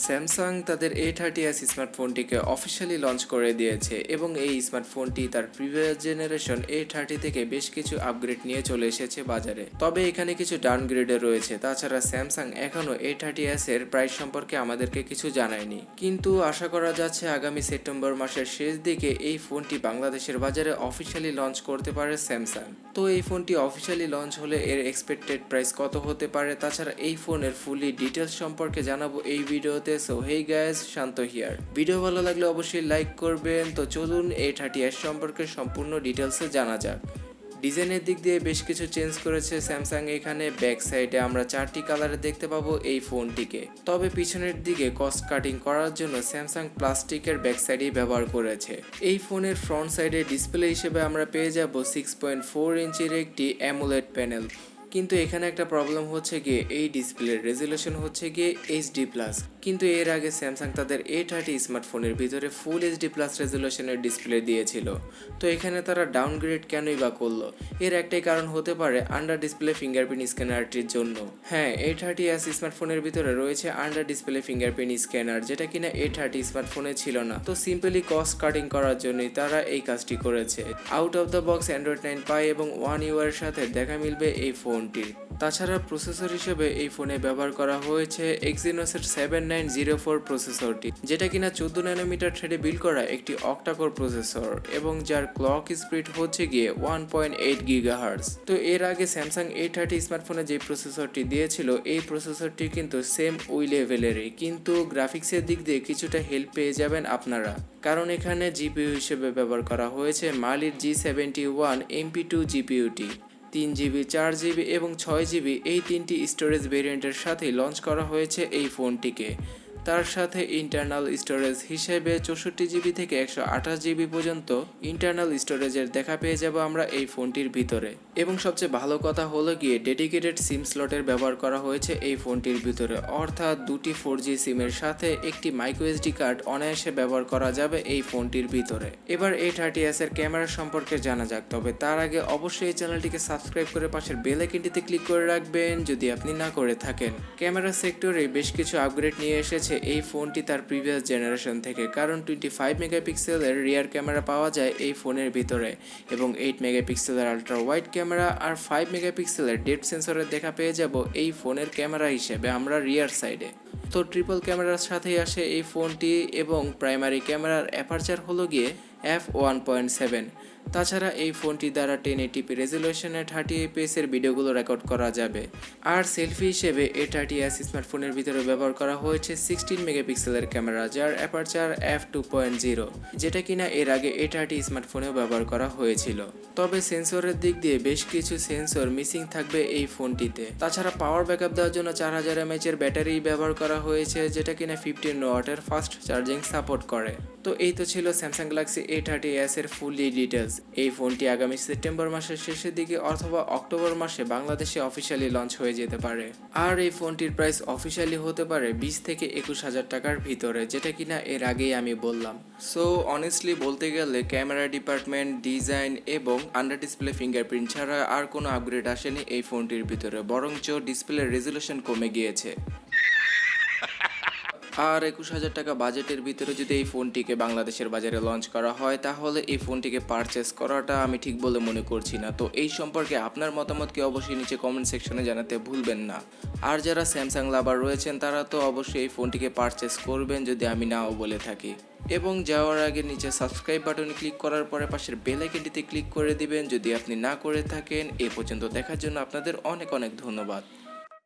Samsung তাদের A30s স্মার্টফোনটিকে officially launch করে দিয়েছে এবং এই স্মার্টফোনটি তার প্রিভিয়াস জেনারেশন A30 থেকে বেশ কিছু আপগ্রেড নিয়ে চলে এসেছে বাজারে। তবে এখানে কিছু ডাউনগ্রেডও রয়েছে। তাছাড়া স্যামসাং এখনও A30s এর প্রাইস সম্পর্কে আমাদেরকে কিছু জানায়নি, কিন্তু আশা করা যাচ্ছে আগামী সেপ্টেম্বর মাসের শেষ দিকে এই ফোনটি বাংলাদেশের বাজারে অফিসিয়ালি লঞ্চ করতে পারে স্যামসাং। তো এই ফোনটি অফিসিয়ালি লঞ্চ হলে এর এক্সপেক্টেড প্রাইস কত হতে পারে, তাছাড়া এই ফোনের ফুলি ডিটেলস সম্পর্কে জানাবো এই ভিডিওতে। So hey guys, Shanto here. Video ভালো লাগলে অবশ্যই লাইক করবেন। তো চলুন A30s সম্পর্কে সম্পূর্ণ ডিটেলসে জানা যাক। ডিজাইনের দিক দিয়ে বেশ কিছু চেঞ্জ করেছে স্যামসাং। এখানে ব্যাক সাইডে আমরা 4টি কালারে দেখতে পাবো এই ফোনটিকে। তবে পিছনের দিকে কস্ট কাটিং করার জন্য স্যামসাং প্লাস্টিকের ব্যাক সাইডেই ব্যবহার করেছে। এই ফোনের ফ্রন্ট সাইডে ডিসপ্লে হিসেবে আমরা পেয়ে যাব 6.4 ইঞ্চির একটি অ্যামোলেড প্যানেল। কিন্তু এখানে একটা প্রবলেম হচ্ছে গিয়ে এই ডিসপ্লের রেজুলেশন হচ্ছে গিয়ে HD+। কিন্তু এর আগে স্যামসাং তাদের A30 স্মার্টফোনের ভিতরে ফুল HD+ রেজুলেশনের ডিসপ্লে দিয়েছিল। তো এখানে তারা ডাউনগ্রেড কেনই বা করলো? এর একটাই কারণ হতে পারে আন্ডার ডিসপ্লে ফিঙ্গারপ্রিন্ট স্ক্যানারটির জন্য। হ্যাঁ, A30s স্মার্টফোনের ভিতরে রয়েছে আন্ডার ডিসপ্লে ফিঙ্গারপ্রিন্ট স্ক্যানার, যেটা কিনা A30 স্মার্টফোনে ছিল না। তো সিম্পলি কস্ট কাটিং করার জন্যই তারা এই কাজটি করেছে। Out of the box Android 9 পাই এবং 1UI এর সাথে দেখা মিলবে এই ফোন। তাছাড়া প্রসেসর হিসেবে এই ফোনে ব্যবহার করা হয়েছে এক্সিনোসের 7904 প্রসেসরটি, যেটা কিনা 14 ন্যানোমিটার থ্রেডে বিল্ড করা একটি অক্টাকোর প্রসেসর এবং যার ক্লক স্পিড হচ্ছে গিয়ে 1.8 গিগাহার্টজ। তো এর আগে স্যামসাং A30 স্মার্টফোনে যে প্রসেসরটি দিয়েছিল এই প্রসেসরটি কিন্তু সেম ওই লেভেলেরই, কিন্তু গ্রাফিক্সের দিক দিয়ে কিছুটা হেল্প পেয়ে যাবেন আপনারা, কারণ এখানে জিপিইউ হিসেবে ব্যবহার করা হয়েছে মালির G71 MP2 জিপিইউটি। 3GB, 4GB এবং 6GB এই তিনটি স্টোরেজ ভেরিয়েন্টের সাথে লঞ্চ করা হয়েছে এই ফোনটিকে। তার সাথে ইন্টারনাল স্টোরেজ হিসেবে 64GB থেকে 128GB পর্যন্ত ইন্টারনাল স্টোরেজের দেখা পেয়ে যাব আমরা এই ফোনটির ভিতরে। এবং সবচেয়ে ভালো কথা হলো গিয়ে ডেডিকেটেড সিম স্লটের ব্যবহার করা হয়েছে এই ফোনটির ভিতরে, অর্থাৎ দুটি 4G সিমের সাথে একটি মাইক্রোএসডি কার্ড অনায়াসে ব্যবহার করা যাবে এই ফোনটির ভিতরে। এবার A30s এর ক্যামেরা সম্পর্কে জানা যাক, তবে তার আগে অবশ্যই এই চ্যানেলটিকে সাবস্ক্রাইব করে পাশের বেল আইকনটিতে ক্লিক করে রাখবেন যদি আপনি না করে থাকেন। ক্যামেরা সেক্টরে বেশ কিছু আপগ্রেড নিয়ে এসেছে এই ফোনটি তার প্রিভিয়াস জেনারেশন থেকে, কারণ 25 মেগাপিক্সেলের রিয়ার ক্যামেরা পাওয়া যায় এই ফোনের ভিতরে এবং 8 মেগাপিক্সেলের আলট্রা ওয়াইড ক্যামেরা আর 5 মেগাপিক্সেলের ডেপথ সেন্সরের দেখা পেয়ে যাব এই ফোনের ক্যামেরা হিসেবে আমরা রিয়ার সাইডে। তো ট্রিপল ক্যামেরার সাথেই আসে এই ফোনটি এবং প্রাইমারি ক্যামেরার অ্যাপারচার হলো গিয়ে f1.7। তাছাড়া এই ফোনটি দ্বারা 1080p রেজুলেশনে 30fps এর ভিডিওগুলো রেকর্ড করা যাবে। আর সেলফি হিসেবে A30s স্মার্টফোনের ভিতরে ব্যবহার করা হয়েছে 16 মেগাপিক্সেলের ক্যামেরা, যার অ্যাপারচার f2.0, যেটা কিনা এর আগে A30 স্মার্টফোনেও ব্যবহার করা হয়েছিল। তবে সেন্সরের দিক দিয়ে বেশ কিছু সেন্সর মিসিং থাকবে এই ফোনটিতে। তাছাড়া পাওয়ার ব্যাকআপ দেওয়ার জন্য 4000 mAh এর ব্যাটারি ব্যবহার করা হয়েছে, যেটা কিনা 15 ওয়াটের ফাস্ট চার্জিং সাপোর্ট করে। তো এই তো ছিল স্যামসাং গ্যালাক্সি A30s এর ফুললি ডিটেলস। এই ফোনটি আগামী সেপ্টেম্বর মাসের শেষের দিকে অথবা অক্টোবর মাসে বাংলাদেশে অফিসিয়ালি লঞ্চ হয়ে যেতে পারে। আর এই ফোনটির প্রাইস অফিসিয়ালি হতে পারে 20 থেকে 21,000 টাকার ভিতরে, যেটা কিনা এর আগেই আমি বললাম। সো অনেস্টলি বলতে গেলে ক্যামেরা ডিপার্টমেন্ট, ডিজাইন এবং আন্ডার ডিসপ্লে ফিঙ্গারপ্রিন্ট ছাড়া আর কোনো আপগ্রেড আসেনি এই ফোনটির ভিতরে, বরঞ্চ ডিসপ্লের রেজুলেশন কমে গিয়েছে। আর 21,000 টাকা বাজেটের ভিতরে যদি এই ফোনটিকে বাংলাদেশের বাজারে লঞ্চ করা হয় তাহলে এই ফোনটিকে পারচেস করাটা আমি ঠিক বলে মনে করছি না। তো এই সম্পর্কে আপনার মতামতকে অবশ্যই নিচে কমেন্ট সেকশনে জানাতে ভুলবেন না। আর যারা স্যামসাং লাভার রয়েছেন তারা তো অবশ্যই এই ফোনটিকে পারচেস করবেন যদি আমি নাও বলে থাকি। এবং যাওয়ার আগে নিচে সাবস্ক্রাইব বাটনে ক্লিক করার পরে পাশের বেল আইকনটিতে ক্লিক করে দিবেন যদি আপনি না করে থাকেন। এ পর্যন্ত দেখার জন্য আপনাদের অনেক অনেক ধন্যবাদ।